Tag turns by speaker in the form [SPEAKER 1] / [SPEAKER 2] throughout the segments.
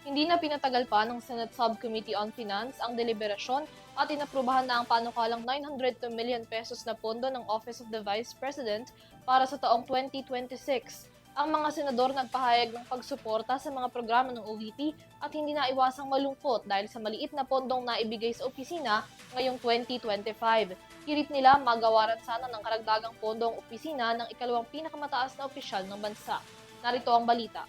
[SPEAKER 1] Hindi na pinatagal pa ng Senate Subcommittee on Finance ang deliberasyon at inaprubahan na ang panukalang 902 million pesos na pondo ng Office of the Vice President para sa taong 2026. Ang mga senador nagpahayag ng pagsuporta sa mga programa ng OVP at hindi na iwasang malungkot dahil sa maliit na pondong naibigay sa opisina ngayong 2025. Hirit nila magawaran sana ng karagdagang pondo ang opisina ng ikalawang pinakamataas na opisyal ng bansa. Narito ang balita.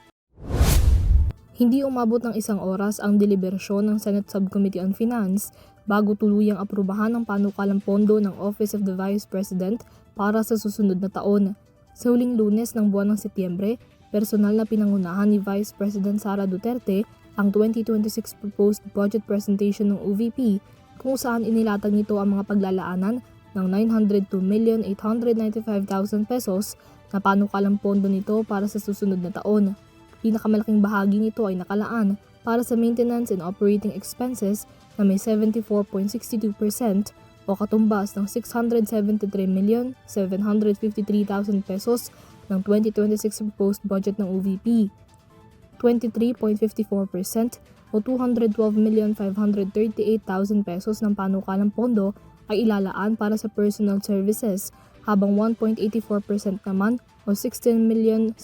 [SPEAKER 2] Hindi umabot ng isang oras ang deliberasyon ng Senate Subcommittee on Finance bago tuluyang aprubahan ang panukalang pondo ng Office of the Vice President para sa susunod na taon. Sa huling Lunes ng buwan ng Setyembre, personal na pinangunahan ni Vice President Sara Duterte ang 2026 proposed budget presentation ng OVP kung saan inilatag nito ang mga paglalaanan ng 902,895,000 pesos na panukalang pondo nito para sa susunod na taon. Pinakamalaking bahagi nito ay nakalaan para sa maintenance and operating expenses na may 74.62% o katumbas ng 673,753,000 pesos ng 2026 proposed budget ng OVP. 23.54% o 212,538,000 pesos ng panukalang pondo ay ilalaan para sa personal services habang 1.84% naman o 16,604,000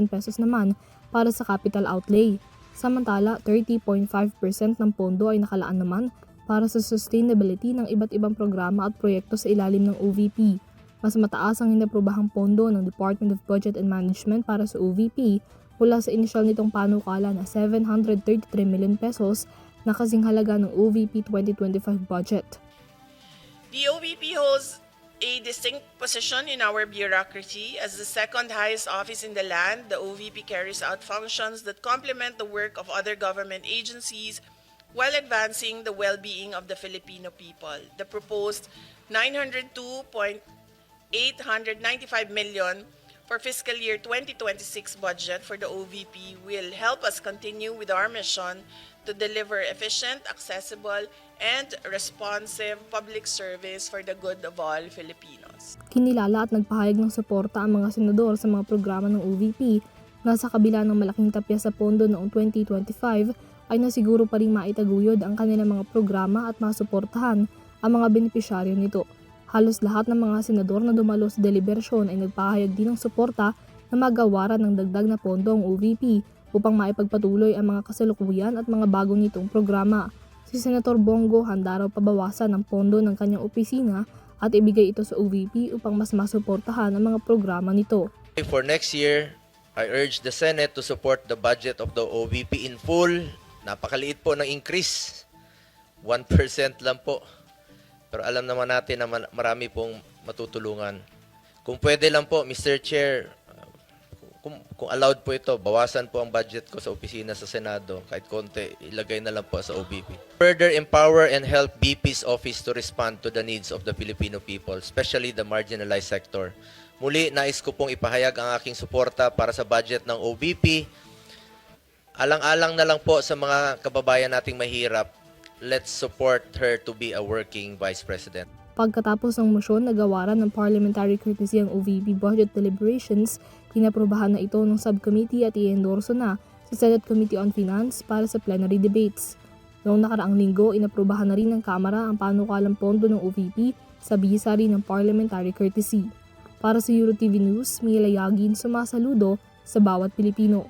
[SPEAKER 2] pesos naman para sa capital outlay. Samantala, 30.5% ng pondo ay nakalaan naman para sa sustainability ng iba't ibang programa at proyekto sa ilalim ng OVP. Mas mataas ang inaprobahang pondo ng Department of Budget and Management para sa OVP mula sa inisyal nitong panukala na 733 million pesos na kasing halaga ng OVP 2025 budget.
[SPEAKER 3] The OVP holds a distinct position in our bureaucracy. As the second highest office in the land, the OVP carries out functions that complement the work of other government agencies while advancing the well-being of the Filipino people. The proposed 902.895 million for fiscal year 2026 budget for the OVP will help us continue with our mission to deliver efficient, accessible, and responsive public service for the good of all Filipinos.
[SPEAKER 2] Kinilala at nagpahayag ng suporta ang mga senador sa mga programa ng OVP na sa kabila ng malaking tapya sa pondo noong 2025 ay nasiguro pa rin maitaguyod ang kanilang mga programa at masuportahan ang mga benepisyaryo nito. Halos lahat ng mga senador na dumalo sa deliberasyon ay nagpahayag din ng suporta na magawaran ng dagdag na pondo ang OVP upang maipagpatuloy ang mga kasalukuyan at mga bagong nitong programa. Si Senator Bongo handa raw pabawasan ang pondo ng kanyang opisina at ibigay ito sa OVP upang mas masuportahan ang mga programa nito.
[SPEAKER 4] For next year, I urge the Senate to support the budget of the OVP in full. Napakaliit po ng increase. 1% lang po. Pero alam naman natin na marami pong matutulungan. Kung pwede lang po, Mr. Chair, kung allowed po ito, bawasan po ang budget ko sa opisina sa Senado. Kahit konti, ilagay na lang po sa OVP. Further empower and help BP's office to respond to the needs of the Filipino people, especially the marginalized sector. Muli, nais ko pong ipahayag ang aking suporta para sa budget ng OVP. Alang-alang na lang po sa mga kababayan nating mahirap. Let's support her to be a working Vice President.
[SPEAKER 2] Pagkatapos ng mosyon na gawaran ng parliamentary courtesy ang OVP budget deliberations, inaprobahan na ito ng subcommittee at i-endorso na sa Senate Committee on Finance para sa plenary debates. Noong nakaraang linggo, inaprobahan na rin ng Kamara ang panukalang pondo ng OVP sa bisa rin ng parliamentary courtesy. Para sa EuroTV News, Mila Yagin sumasaludo sa bawat Pilipino.